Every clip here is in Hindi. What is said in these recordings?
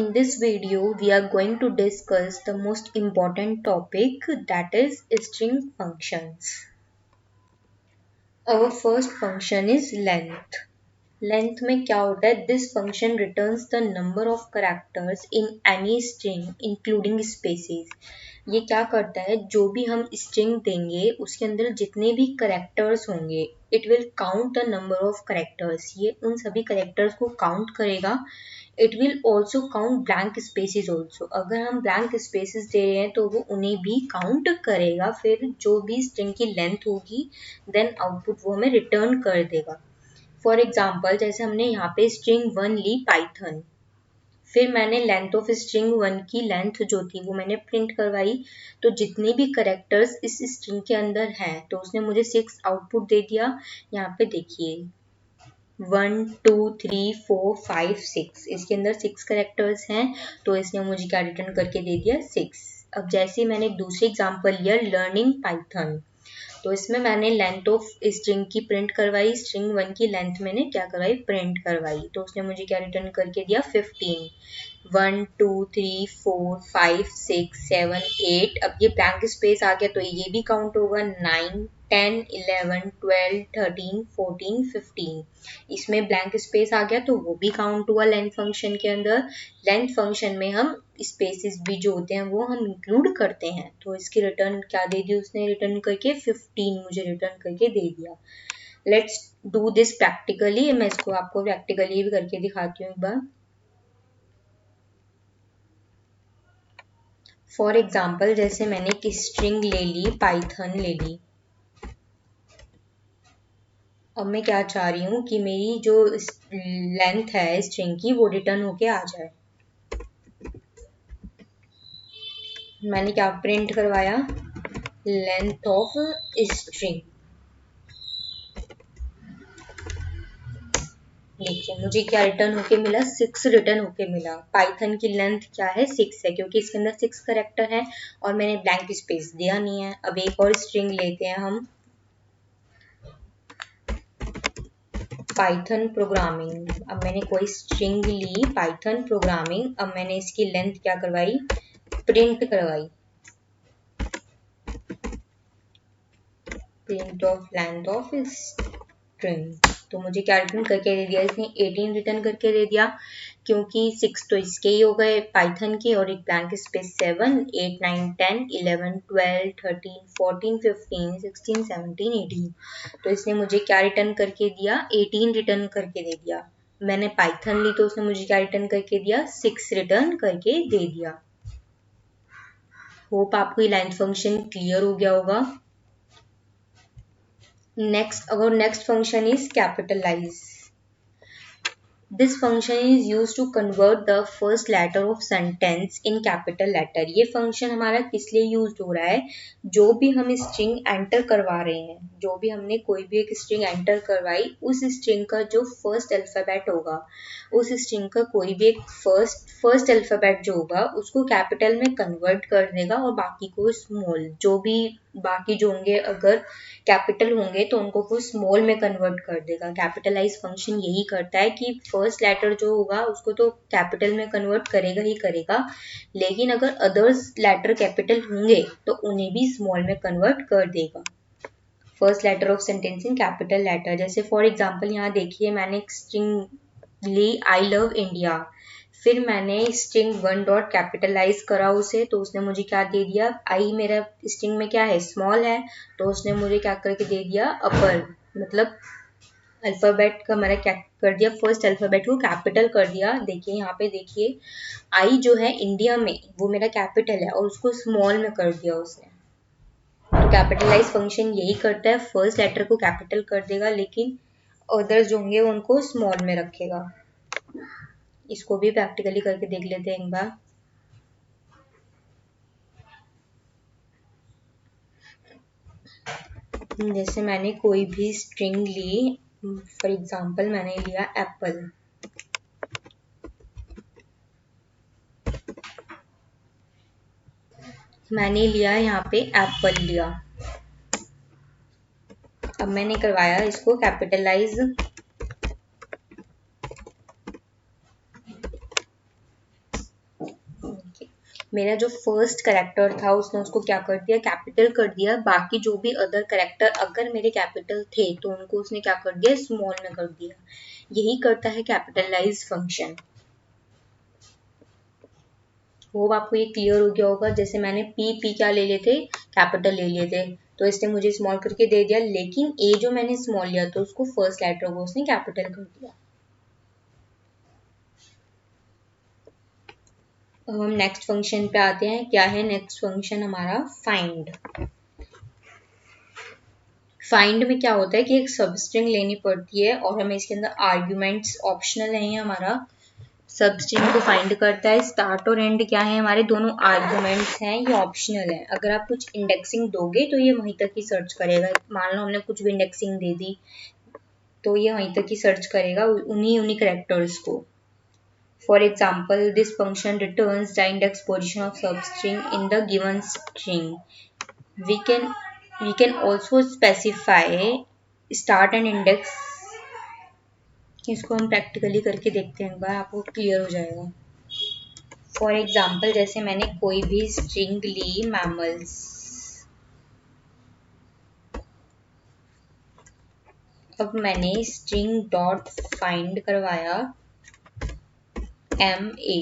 In this video, we are going to discuss the most important topic, that is string functions. Our first function is length. Length में क्या होता है? This function returns the number of characters in any string including spaces. ये क्या करता है? जो भी हम string देंगे उसके अंदर जितने भी characters होंगे, it will count the number of characters. ये उन सभी characters को count करेगा. It will also count blank spaces also. अगर हम blank spaces दे रहे हैं तो वो उन्हें भी count करेगा. फिर जो भी string की length होगी, then output वो हमें return कर देगा. फॉर एग्जाम्पल जैसे हमने यहाँ पे स्ट्रिंग 1 ली पाइथन, फिर मैंने लेंथ ऑफ स्ट्रिंग 1 की लेंथ जो थी वो मैंने प्रिंट करवाई, तो जितने भी करेक्टर्स इस स्ट्रिंग के अंदर हैं तो उसने मुझे 6 आउटपुट दे दिया. यहाँ पे देखिए 1 2 3 4 5 6, इसके अंदर 6 करेक्टर्स हैं तो इसने मुझे क्या रिटर्न करके दे दिया 6. अब जैसे मैंने एक दूसरी एग्जाम्पल लिया लर्निंग पाइथन, तो इसमें मैंने लेंथ ऑफ स्ट्रिंग की प्रिंट करवाई, स्ट्रिंग 1 की लेंथ मैंने क्या करवाई प्रिंट करवाई, तो उसने मुझे क्या रिटर्न करके दिया 15. 1 2 3 4 5 6 7 8. अब ये ब्लैंक स्पेस आ गया तो ये भी काउंट होगा. 9 10 11 12 13 14 15. इसमें ब्लैंक स्पेस आ गया तो वो भी काउंट हुआ लेंथ फंक्शन के अंदर. लेंथ फंक्शन में हम स्पेसेस भी जो होते हैं वो हम इंक्लूड करते हैं, तो इसकी रिटर्न क्या दे दी उसने, रिटर्न करके 15 मुझे रिटर्न करके दे दिया. Let's do this practically. मैं इसको आपको प्रैक्टिकली भी करके दिखाती हूँ एक बार. फॉर एग्जाम्पल जैसे मैंने एक स्ट्रिंग ले ली, पाइथन ले ली. अब मैं क्या चाह रही हूँ कि मेरी जो लेंथ है स्ट्रिंग की वो रिटर्न होके आ जाए. मैंने क्या प्रिंट करवाया, लेंथ ऑफ स्ट्रिंग. देखिए मुझे क्या रिटर्न होके मिला, 6 रिटर्न होके मिला. पाइथन की लेंथ क्या है 6 है, क्योंकि इसके अंदर 6 कैरेक्टर है और मैंने ब्लैंक स्पेस दिया नहीं है. अब एक और स्ट्रिंग लेते हैं हम, पाइथन प्रोग्रामिंग. अब मैंने कोई स्ट्रिंग ली पाइथन प्रोग्रामिंग, अब मैंने इसकी लेंथ क्या करवाई प्रिंट करवाई, print of length of string. तो मुझे क्या रिटर्न करके दे दिया इसने, 18 रिटर्न करके दे दिया, क्योंकि 6 तो इसके ही हो गए पाइथन के और एक ब्लैंक स्पेस 7 8 9 10 11 12 13 14 15 16 17 18. तो इसने मुझे क्या रिटर्न करके दिया 18 रिटर्न करके दे दिया. मैंने पाइथन ली तो उसने मुझे क्या रिटर्न करके दिया 6 रिटर्न करके दे दिया. होप आपको ये लेंथ फंक्शन क्लियर हो गया होगा. Next, our next function is capitalize. This function is used to convert the first letter of sentence in capital letter. ये function हमारा किस लिए यूज हो रहा है, जो भी हम string enter करवा रहे हैं, जो भी हमने कोई भी एक string enter करवाई, उस string का जो first alphabet होगा, उस string का कोई भी एक first alphabet जो होगा उसको capital में convert कर देगा और बाकी को small. जो भी बाकी जो होंगे अगर कैपिटल होंगे तो उनको वो स्मॉल में कन्वर्ट कर देगा. कैपिटलाइज फंक्शन यही करता है कि फर्स्ट लेटर जो होगा उसको तो कैपिटल में कन्वर्ट करेगा ही करेगा, लेकिन अगर अदर्स लेटर कैपिटल होंगे तो उन्हें भी स्मॉल में कन्वर्ट कर देगा. First letter of sentence in capital letter. जैसे फॉर एग्जाम्पल यहाँ देखिए मैंने एक स्ट्रिंग ली आई लव इंडिया, फिर मैंने स्ट्रिंग 1 डॉट कैपिटलाइज करा उसे, तो उसने मुझे क्या दे दिया, आई मेरा स्ट्रिंग में क्या है स्मॉल है, तो उसने मुझे क्या करके दे दिया अपर, मतलब अल्फाबेट का मेरा क्या कर दिया, फर्स्ट अल्फाबेट को कैपिटल कर दिया. देखिए यहाँ पे देखिए आई जो है इंडिया में वो मेरा कैपिटल है और उसको स्मॉल में कर दिया उसने. तो कैपिटलाइज फंक्शन यही करता है, फर्स्ट लेटर को कैपिटल कर देगा लेकिन अदर्स जो होंगे उनको स्मॉल में रखेगा. इसको भी प्रैक्टिकली करके देख लेते हैं एक बार. जैसे मैंने कोई भी स्ट्रिंग ली, फॉर एग्जाम्पल मैंने लिया एप्पल, मैंने लिया यहाँ पे एप्पल लिया. अब मैंने करवाया इसको कैपिटलाइज, मेरा जो फर्स्ट करेक्टर था उसने उसको क्या कर दिया, कैपिटल कर दिया। बाकी जो भी अदर करेक्टर अगर मेरे कैपिटल थे तो उनको उसने क्या कर दिया, स्मॉल में कर दिया। यही करता है कैपिटलाइज फंक्शन। होप आपको ये क्लियर हो गया होगा। जैसे मैंने पी क्या ले लिए थे, कैपिटल ले लिए थे, तो इसने मुझे स्मॉल करके दे दिया, लेकिन ए जो मैंने स्मॉल लिया तो उसको फर्स्ट लेटर को उसने कैपिटल कर दिया। अब हम नेक्स्ट फंक्शन पे आते हैं। क्या है नेक्स्ट फंक्शन हमारा, फाइंड। फाइंड में क्या होता है कि एक सब स्ट्रिंग लेनी पड़ती है और हमें इसके अंदर आर्ग्यूमेंट्स ऑप्शनल है। हमारा सब स्ट्रिंग को फाइंड करता है। स्टार्ट और एंड क्या है, हमारे दोनों आर्ग्यूमेंट्स हैं, ये ऑप्शनल है। अगर आप कुछ इंडेक्सिंग दोगे तो ये वहीं तक ही सर्च करेगा। मान लो हमने कुछ भी इंडेक्सिंग दे दी तो ये वहीं तक ही सर्च करेगा उन्हीं कैरेक्टर्स को। For example, this function returns the index position of substring in the given string. We can also specify start and index। इसको हम प्रैक्टिकली करके देखते हैं एक बार, आपको क्लियर हो जाएगा। फॉर एग्जाम्पल जैसे मैंने कोई भी स्ट्रिंग ली मैमल्स, अब मैंने स्ट्रिंग डॉट फाइंड करवाया MA,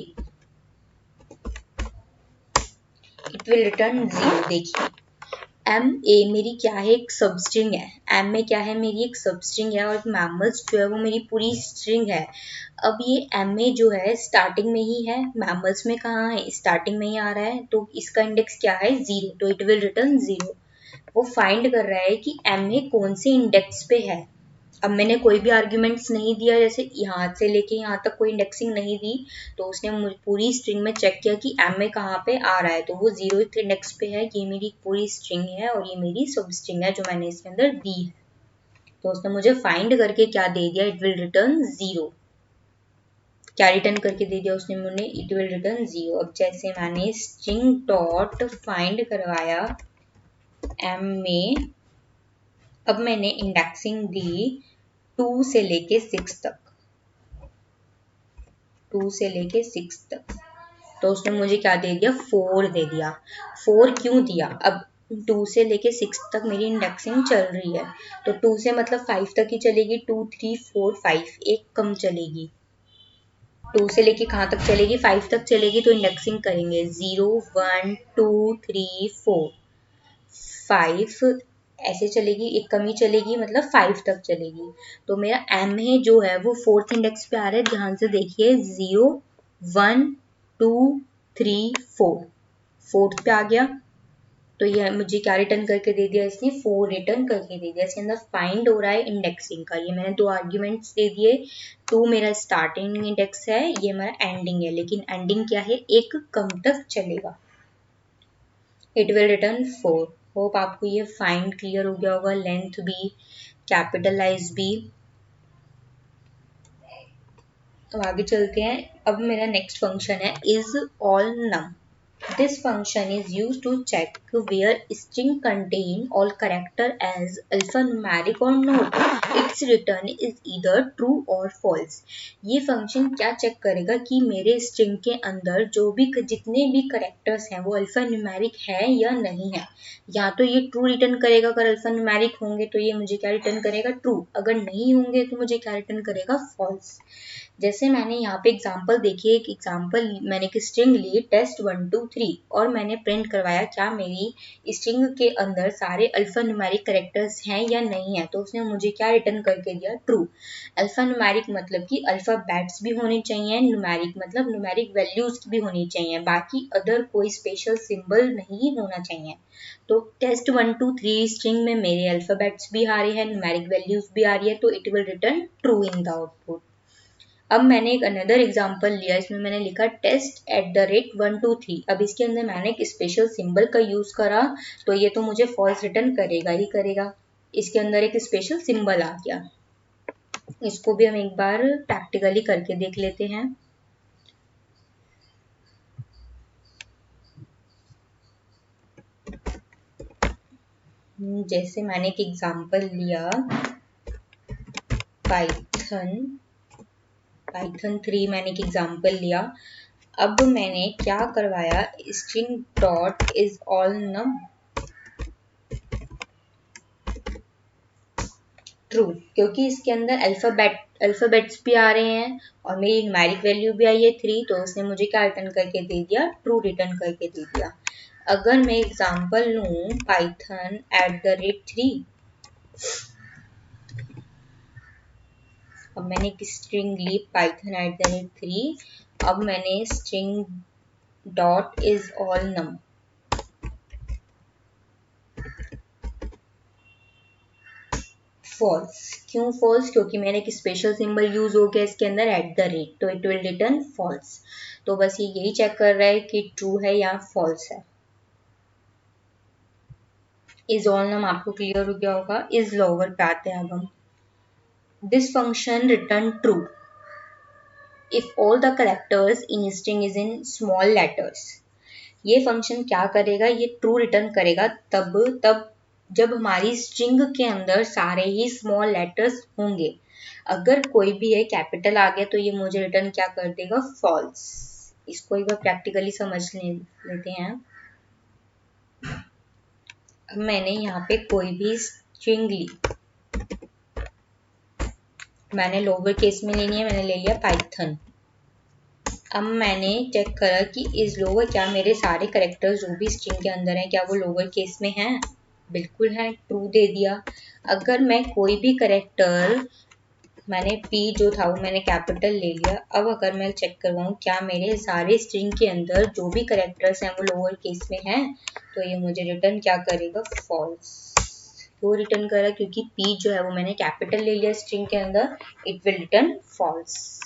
इट विल रिटर्न 0। देखिए MA मेरी क्या है, एक सबस्ट्रिंग है। MA क्या है, मेरी एक सबस्ट्रिंग है, और मैमल्स जो है वो मेरी पूरी स्ट्रिंग है। अब ये MA जो है स्टार्टिंग में ही है, मैमल्स में कहाँ है, स्टार्टिंग में ही आ रहा है, तो इसका इंडेक्स क्या है, 0, तो इट विल रिटर्न 0। वो फाइंड कर रहा है कि MA कौन से इंडेक्स पे है। अब मैंने कोई भी आर्ग्यूमेंट्स नहीं दिया, जैसे यहाँ से लेके यहाँ तक कोई इंडेक्सिंग नहीं दी, तो उसने पूरी स्ट्रिंग में चेक किया कि MA कहाँ पे आ रहा है, तो वो 0th इंडेक्स पे है। ये मेरी पूरी स्ट्रिंग है और ये मेरी सब स्ट्रिंग है जो मैंने इसके अंदर दी है। तो उसने मुझे फाइंड करके क्या दे दिया, इट विल रिटर्न 0। क्या रिटर्न करके दे दिया उसने मुझे, इट विल रिटर्न 0। अब जैसे मैंने स्ट्रिंग डॉट फाइंड करवाया MA, अब मैंने इंडेक्सिंग दी 2 से लेके 6 तक, 2 से लेके 6 तक, तो उसने मुझे क्या दे दिया, 4 दे दिया। 4 क्यों दिया, अब 2 से लेके 6 तक मेरी इंडेक्सिंग चल रही है, तो 2 से मतलब 5 तक ही चलेगी, 2 3 4 5, एक कम चलेगी। 2 से लेके कहाँ तक चलेगी, 5 तक चलेगी, तो इंडेक्सिंग करेंगे 0 1 2 3 4 5, ऐसे चलेगी, एक कमी चलेगी, मतलब 5 तक चलेगी। तो मेरा MA जो है वो 4th इंडेक्स पे आ रहा है, ध्यान से देखिए, 0 1 2 3 4, 4th पे आ गया। तो ये मुझे क्या रिटर्न करके दे दिया, इसने 4 रिटर्न करके दे दिया। इसके अंदर फाइंड हो रहा है इंडेक्सिंग का। ये मैंने 2 आर्ग्यूमेंट्स दे दिए, 2 मेरा स्टार्टिंग इंडेक्स है, ये मेरा एंडिंग है, लेकिन एंडिंग क्या है, एक कम तक चलेगा। It will return 4। होप आपको ये फाइंड क्लियर हो गया होगा, लेंथ भी, कैपिटलाइज भी। तो आगे चलते हैं। अब मेरा नेक्स्ट फंक्शन है is all num. This function is used to check where string contain all character as alphanumeric or not. Its return is either true or false. ये फंक्शन क्या चेक करेगा कि मेरे स्ट्रिंग के अंदर जो भी जितने भी करेक्टर्स हैं वो अल्फान्यूमेरिक है या नहीं है। या तो ये ट्रू रिटर्न करेगा, अगर अल्फान्यूमेरिक होंगे तो ये मुझे क्या रिटर्न करेगा, ट्रू। अगर नहीं होंगे तो मुझे क्या रिटर्न करेगा, फॉल्स। जैसे मैंने यहाँ पे एग्जाम्पल देखिए, एक एग्जाम्पल मैंने एक स्ट्रिंग ली टेस्ट 1 2 3 और मैंने प्रिंट करवाया क्या मेरी स्ट्रिंग के अंदर सारे अल्फा न्यूमेरिक कैरेक्टर्स हैं या नहीं है, तो उसने मुझे क्या रिटर्न करके दिया, ट्रू। अल्फा न्यूमेरिक मतलब कि अल्फाबेट्स भी होने चाहिए, न्यूमेरिक मतलब न्यूमेरिक वैल्यूज भी होनी चाहिए, बाकी अदर कोई स्पेशल सिंबल नहीं होना चाहिए। तो टेस्ट 1 2 3 स्ट्रिंग में मेरे अल्फाबेट्स भी आ रहे हैं, न्यूमेरिक वैल्यूज भी आ रही है, तो it will return true in the output. अब मैंने एक अनदर एग्जांपल लिया, इसमें मैंने लिखा test@1 2 3। अब इसके अंदर मैंने एक स्पेशल सिंबल का यूज करा, तो ये तो मुझे फॉल्स रिटर्न करेगा ही करेगा। इसके अंदर एक स्पेशल सिंबल आ गया। इसको भी हम एक बार प्रैक्टिकली करके देख लेते हैं। जैसे मैंने एक एग्जांपल लिया पाइथन 3, मैंने एक एग्जांपल लिया। अब मैंने क्या करवाया, string dot is all num true, क्योंकि इसके अंदर अल्फाबेट्स भी आ रहे हैं और मेरी न्यूमेरिक वैल्यू भी आई है 3, तो उसने मुझे क्या रिटर्न करके दे दिया, ट्रू रिटर्न करके दे दिया। अगर मैं एग्जांपल लूं पाइथन @3, अब मैंने एक स्ट्रिंग ली पाइथन @3, अब मैंने string dot is all num, false. क्यों फॉल्स? क्योंकि मैंने एक स्पेशल सिंबल यूज हो गया इसके अंदर @, तो इट विल रिटर्न फॉल्स। तो बस ये यही चेक कर रहा है कि ट्रू है या फॉल्स है। इज ऑल नम आपको क्लियर हो गया होगा। इज लोअर पे आते हैं अब हम। This function return true if all the characters in string is in small letters. ये फंक्शन क्या करेगा, ये ट्रू रिटर्न करेगा तब जब हमारी स्ट्रिंग के अंदर सारे ही स्मॉल लेटर्स होंगे। अगर कोई भी है कैपिटल आ गया तो ये मुझे रिटर्न क्या कर देगा, फॉल्स। इसको एक बार प्रैक्टिकली समझ लेते हैं। अब मैंने यहाँ पे कोई भी स्ट्रिंग ली, मैंने लोअर केस में लेनी है, मैंने ले लिया पाइथन। अब मैंने चेक करा कि इज लोअर, क्या मेरे सारे करेक्टर्स जो भी स्ट्रिंग के अंदर हैं क्या वो लोअर केस में हैं? बिल्कुल है, ट्रू दे दिया। अगर मैं कोई भी करेक्टर, मैंने पी जो था वो मैंने कैपिटल ले लिया, अब अगर मैं चेक करवाऊँ क्या मेरे सारे स्ट्रिंग के अंदर जो भी करेक्टर्स हैं वो लोअर केस में हैं, तो ये मुझे रिटर्न क्या करेगा, फॉल्स। वो रिटर्न करा क्योंकि पी जो है वो मैंने कैपिटल ले लिया स्ट्रिंग के अंदर, it will return false.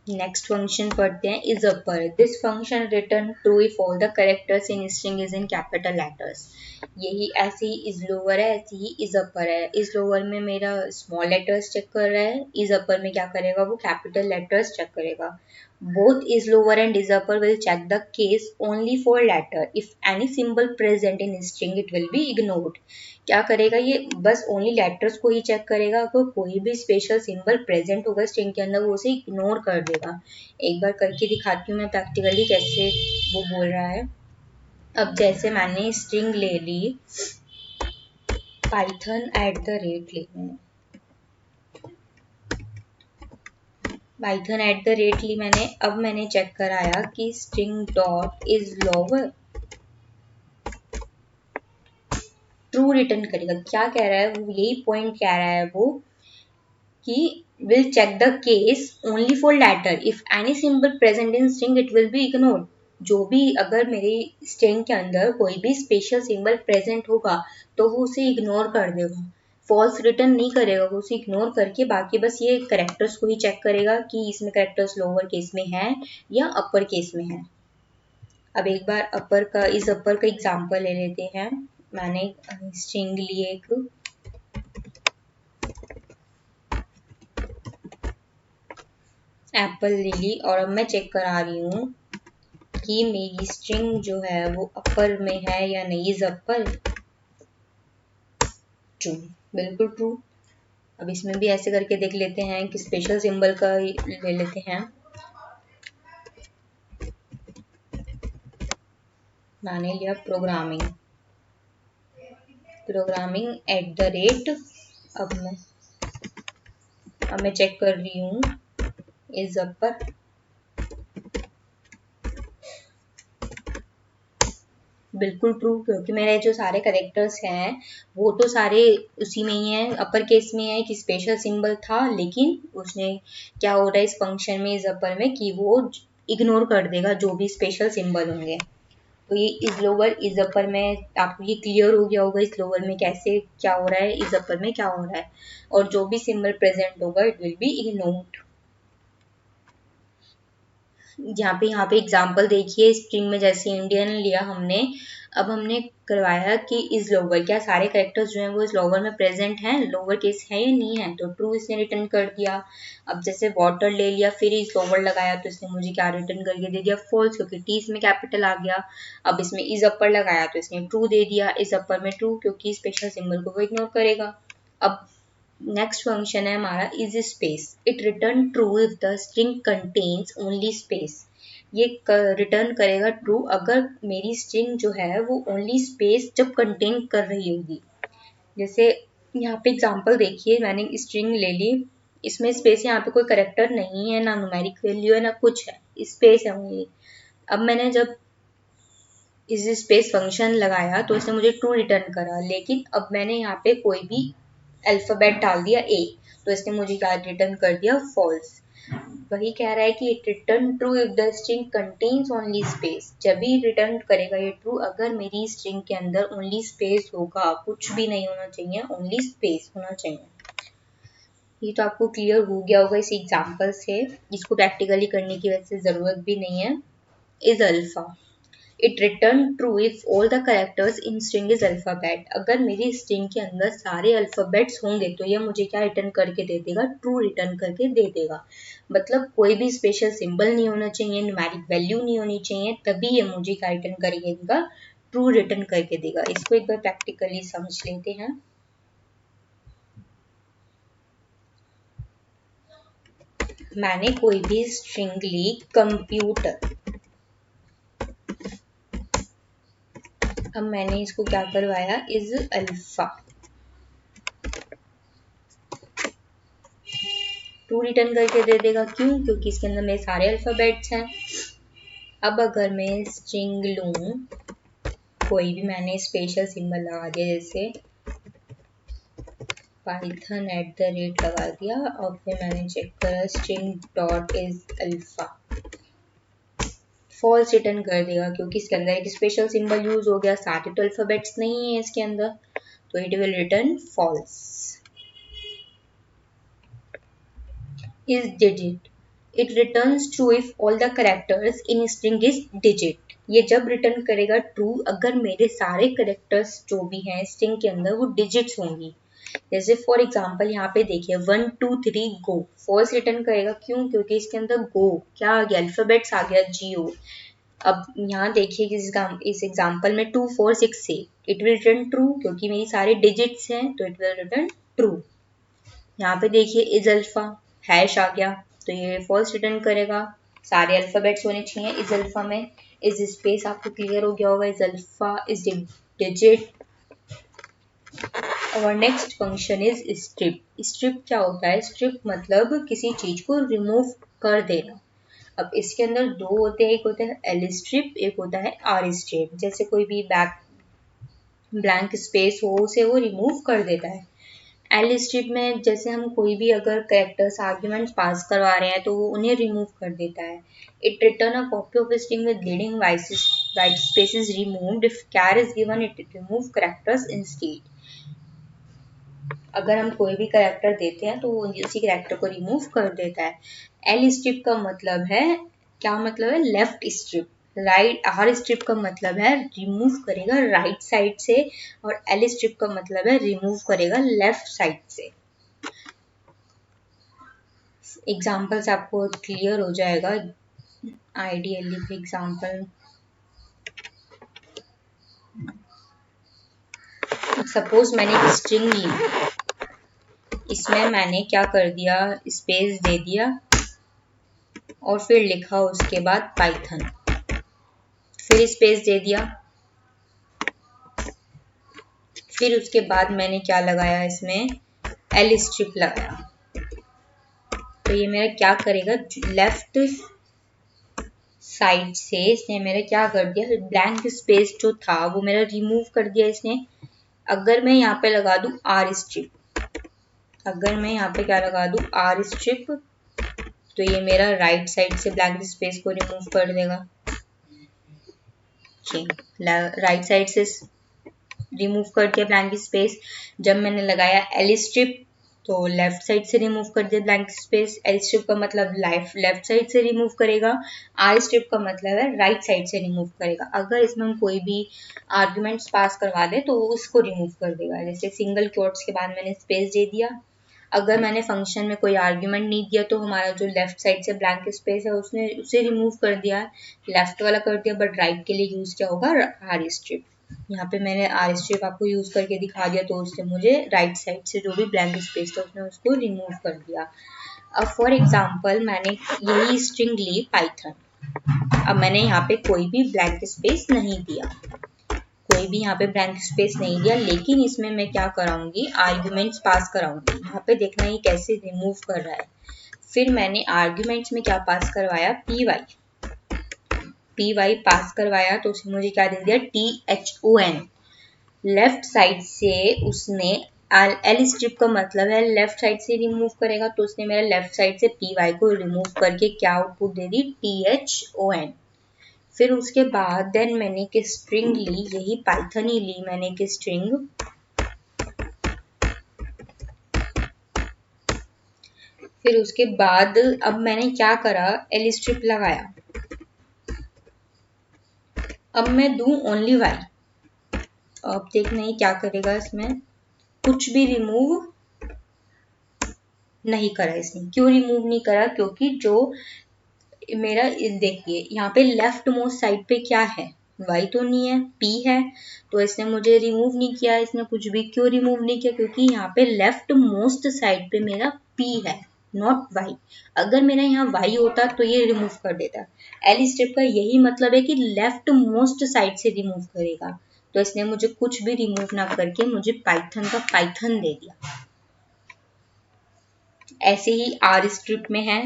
Next function पढ़ते हैं, is upper. This function return true if all the characters in string is in capital letters. यही ऐसे ही इज लोअर है, ऐसे ही इज अपर है। इज लोअर में मेरा स्मॉल लेटर्स चेक कर रहा है, इज अपर में क्या करेगा, वो कैपिटल लेटर्स चेक करेगा। Both is lower and is upper will check the case only for letter. If any symbol present in string it will be ignored. क्या करेगा ये, बस ओनली लेटर्स को ही चेक करेगा। अगर कोई भी स्पेशल सिंबल प्रेजेंट होगा स्ट्रिंग के अंदर वो उसे इग्नोर कर देगा। एक बार करके दिखाती हूँ मैं प्रैक्टिकली कैसे वो बोल रहा है। अब जैसे मैंने स्ट्रिंग ले ली पाइथन @ ली, पाइथन @ ली मैंने। अब मैंने चेक कराया कि string dot is lower, true return करेगा। क्या कह रहा है वो, यही पॉइंट कह रहा है वो कि will check the case only for latter. If any symbol present in string it will be ignored. जो भी अगर मेरी स्ट्रिंग के अंदर कोई भी स्पेशल सिंबल प्रेजेंट होगा तो वो उसे इग्नोर कर देगा, फॉल्स रिटर्न नहीं करेगा, वो उसे इग्नोर करके बाकी बस ये करेक्टर्स को ही चेक करेगा कि इसमें करेक्टर्स लोअर केस में है या अपर केस में है। अब एक बार अपर का, इस अपर का एग्जांपल ले लेते हैं। मैंने स्ट्रिंग ली एक एप्पल ले ली और अब मैं चेक करा रही हूँ कि मेरी स्ट्रिंग जो है वो अपर में है या नहीं। इज अपर, ट्रू, बिल्कुल ट्रू। अब इसमें भी ऐसे करके देख लेते हैं कि स्पेशल सिंबल का ले लेते हैं। मैंने लिया प्रोग्रामिंग, @। अब मैं चेक कर रही हूँ इज अपर, बिल्कुल ट्रू, क्योंकि मेरे जो सारे करेक्टर्स हैं वो तो सारे उसी में ही है, अपर केस में है कि स्पेशल सिंबल था, लेकिन उसने क्या हो रहा है इस फंक्शन में इज अपर में कि वो इग्नोर कर देगा जो भी स्पेशल सिंबल होंगे। तो ये इज लोअर इज अपर में आपको ये क्लियर हो गया होगा, इस लोअर में कैसे क्या हो रहा है, इज अपर में क्या हो रहा है, और जो भी सिंबल प्रेजेंट होगा इट विल बी इग्नोर्ड। यहाँ पे एग्जाम्पल देखिए, स्ट्रिंग में जैसे इंडियन लिया हमने, अब हमने करवाया कि इज लोअर, क्या सारे कैरेक्टर्स जो हैं वो इस लोअर में प्रेजेंट हैं, लोअर केस है या नहीं है, तो ट्रू इसने रिटर्न कर दिया। अब जैसे वाटर ले लिया फिर इज लोअर लगाया तो इसने मुझे क्या रिटर्न करके दे दिया, फॉल्स, क्योंकि टी इसमें कैपिटल आ गया। अब इसमें इज अपर लगाया तो इसने ट्रू दे दिया, इज अपर में ट्रू क्योंकि स्पेशल सिंबल को वो इग्नोर करेगा। अब नेक्स्ट फंक्शन है हमारा is space. It return true if the string contains only space. ये रिटर्न करेगा ट्रू अगर मेरी स्ट्रिंग जो है वो ओनली स्पेस जब कंटेन कर रही होगी। जैसे यहाँ पे एग्जांपल देखिए, मैंने स्ट्रिंग ले ली, इसमें स्पेस, यहाँ पे कोई करेक्टर नहीं है, ना न्यूमेरिक वैल्यू है, ना कुछ है, स्पेस है ओनली। अब मैंने जब इस स्पेस फंक्शन लगाया तो इसने मुझे ट्रू रिटर्न करा, लेकिन अब मैंने यहाँ पे कोई भी अल्फाबेट डाल दिया ए, तो इसने मुझे क्या रिटर्न कर दिया, फॉल्स। वही कह रहा है कि it return true if the string contains only space. जब भी रिटर्न करेगा ये ट्रू अगर मेरी स्ट्रिंग के अंदर ओनली स्पेस होगा, कुछ भी नहीं होना चाहिए, ओनली स्पेस होना चाहिए। ये तो आपको क्लियर हो गया होगा इस एग्जांपल से, इसको प्रैक्टिकली करने की वैसे जरूरत भी नहीं है। Is alpha. It return true if all the characters in string is alphabet. अगर मेरी स्ट्रिंग के अंदर सारे अल्फाबेट्स होंगे तो ये मुझे क्या रिटर्न करके दे देगा, ट्रू रिटर्न करके दे देगा। मतलब कोई भी स्पेशल सिंबल नहीं होना चाहिए, न्यूमेरिक वैल्यू नहीं होनी चाहिए, तभी ये मुझे क्या रिटर्न करके देगा, ट्रू रिटर्न करके देगा। इसको एक बार प्रैक्टिकली समझ लेते हैं। मैंने कोई भी स्ट्रिंग ली कंप्यूटर, अब मैंने इसको क्या करवाया, इज अल्फा, ट्रू रिटर्न करके दे देगा। क्यों? क्योंकि इसके अंदर मेरे सारे अल्फाबेट्स हैं। अब अगर मैं स्ट्रिंग लूं, कोई भी मैंने स्पेशल सिंबल लगा दिया, जैसे पाइथन @ लगा दिया, और फिर मैंने चेक करा string dot is alpha, false return कर देगा क्योंकि इसके अंदर एक स्पेशल सिंबल यूज हो गया, सारे तो अल्फाबेट्स नहीं है इसके अंदर, तो it will return false. Is digit. It returns true if all the characters in string is digit. ये जब रिटर्न करेगा ट्रू अगर मेरे सारे कैरेक्टर्स जो भी हैं स्ट्रिंग के अंदर वो डिजिट्स होंगी। जैसे फॉर एग्जांपल यहाँ पे देखिए 1 2 3 गो, फॉल्स रिटर्न करेगा। क्यों? क्योंकि इसके अंदर गो क्या आ गया, अल्फाबेट्स आ गया, GO। अब यहाँ देखिए इस एग्जांपल में 2 4 6 से इट विल रिटर्न ट्रू क्योंकि मेरी सारे डिजिट्स हैं, तो इट विल रिटर्न ट्रू। यहाँ पे देखिए इज अल्फा, हैश आ गया, तो ये फॉल्स रिटर्न करेगा, सारे अल्फाबेट्स होने चाहिए इज अल्फा में। इज स्पेस आपको क्लियर हो गया होगा, इज अल्फा इज डिजिट। और next function is strip. Strip क्या होता है, स्ट्रिप मतलब किसी चीज को रिमूव कर देना। अब इसके अंदर दो होते हैं, एक होता है एल स्ट्रिप, एक होता है आर स्ट्रिप। जैसे कोई भी ब्लैंक स्पेस हो उसे वो रिमूव कर देता है। एल स्ट्रिप में जैसे हम कोई भी अगर कैरेक्टर्स आर्ग्यूमेंट्स पास करवा रहे हैं तो वो उन्हें रिमूव कर देता है। It return a copy of string with leading white spaces removed if char is given, it remove characters instead. अगर हम कोई भी कैरेक्टर देते हैं तो वो उसी कैरेक्टर को रिमूव कर देता है। एल स्ट्रिप का मतलब है, क्या मतलब है, left strip. Right R strip का मतलब है रिमूव करेगा राइट साइड से, और एल स्ट्रिप का मतलब है रिमूव करेगा लेफ्ट साइड से। एग्जाम्पल से आपको क्लियर हो जाएगा। आइडियली भी एग्जाम्पल, सपोज मैंने एक स्ट्रिंग ली, इसमें मैंने क्या कर दिया, स्पेस दे दिया और फिर लिखा उसके बाद पाइथन, फिर स्पेस दे दिया, फिर उसके बाद मैंने क्या लगाया, इसमें एल स्ट्रिप लगाया। तो ये मेरा क्या करेगा, लेफ्ट साइड से इसने मेरा क्या कर दिया, ब्लैंक स्पेस जो था वो मेरा रिमूव कर दिया इसने। अगर मैं यहाँ पे लगा दूं आर स्ट्रिप, अगर मैं यहाँ पे क्या लगा दूं आर स्ट्रिप, तो ये मेरा राइट साइड से ब्लैंक स्पेस को रिमूव कर देगा। राइट साइड से रिमूव कर दिया ब्लैंक स्पेस। जब मैंने लगाया एल स्ट्रिप तो लेफ्ट साइड से रिमूव कर दिया ब्लैंक स्पेस। एल स्ट्रिप का मतलब लेफ्ट साइड से रिमूव करेगा, आर स्ट्रिप का मतलब है राइट साइड से रिमूव करेगा। अगर इसमें हम कोई भी आर्ग्यूमेंट्स पास करवा दे तो वो उसको रिमूव कर देगा। जैसे सिंगल क्वोट्स के बाद मैंने स्पेस दे दिया। अगर मैंने फंक्शन में कोई आर्ग्यूमेंट नहीं दिया तो हमारा जो लेफ्ट साइड से ब्लैंक स्पेस है उसने उसे रिमूव कर दिया, लेफ्ट वाला कर दिया, बट राइट के लिए यूज क्या होगा, आर स्ट्रिप। यहाँ पे मैंने आर स्ट्रिप आपको यूज करके दिखा दिया, तो उससे मुझे राइट साइड से जो भी ब्लैंक स्पेस था उसने उसको रिमूव कर दिया। अब फॉर एग्जाम्पल मैंने यही स्ट्रिंग ली पाइथन, अब मैंने यहाँ पे कोई भी ब्लैंक स्पेस नहीं दिया, कोई भी यहाँ पे ब्लैंक स्पेस नहीं दिया, लेकिन इसमें मैं क्या कराऊंगी, आर्ग्यूमेंट्स पास कराऊंगी। यहाँ पे देखना ये कैसे रिमूव कर रहा है। फिर मैंने आर्ग्यूमेंट्स में क्या पास करवाया, पी वाई पास करवाया, तो उसने मुझे क्या दे दिया, THON। लेफ्ट साइड से उसने एल स्ट्रिप का मतलब है लेफ्ट साइड से रिमूव करेगा, तो उसने मेरा लेफ्ट साइड से पी वाई को रिमूव करके क्या आउटपुट दे दी, THON। फिर उसके बाद देन मैंने एक स्ट्रिंग ली, यही पाइथन ही ली मैंने एक स्ट्रिंग, फिर उसके बाद अब मैंने क्या करा, एल स्ट्रिप लगाया। अब मैं दूं ओनली वाई, अब देखना ही क्या करेगा, इसमें कुछ भी रिमूव नहीं करा इसने। क्यों रिमूव नहीं करा, क्योंकि जो मेरा देखिए यहाँ पे लेफ्ट मोस्ट साइड पे क्या है, वाई तो नहीं है, पी है, तो इसने मुझे रिमूव नहीं किया, इसने कुछ भी। क्यों रिमूव नहीं किया, क्योंकि यहाँ पे लेफ्ट मोस्ट साइड पे मेरा पी है, नॉट वाई। अगर मेरा यहाँ वाई होता तो ये रिमूव कर देता। एल स्टेप का यही मतलब है कि लेफ्ट मोस्ट साइड से रिमूव करेगा, तो इसने मुझे कुछ भी रिमूव ना करके मुझे पाइथन का पाइथन दे दिया। ऐसे ही आर स्ट्रिप में है,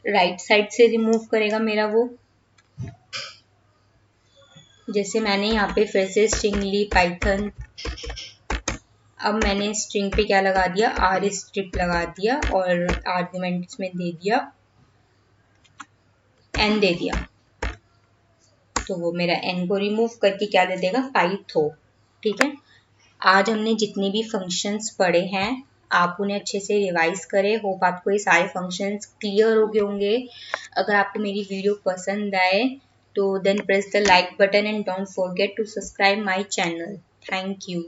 राइट साइड से रिमूव करेगा मेरा वो। जैसे मैंने यहाँ पे फिर से स्ट्रिंग ली पाइथन, अब मैंने स्ट्रिंग पे क्या लगा दिया, आर स्ट्रिप लगा दिया और आर्ग्यूमेंट्स में दे दिया एन दे दिया, तो वो मेरा एन को रिमूव करके क्या दे देगा, पाइथो। ठीक है, आज हमने जितने भी फंक्शंस पढ़े हैं आप उन्हें अच्छे से रिवाइज करें। होप आपको ये सारे फंक्शंस क्लियर हो गए होंगे। अगर आपको मेरी वीडियो पसंद आए तो then press the like button and don't forget to subscribe my channel. Thank you.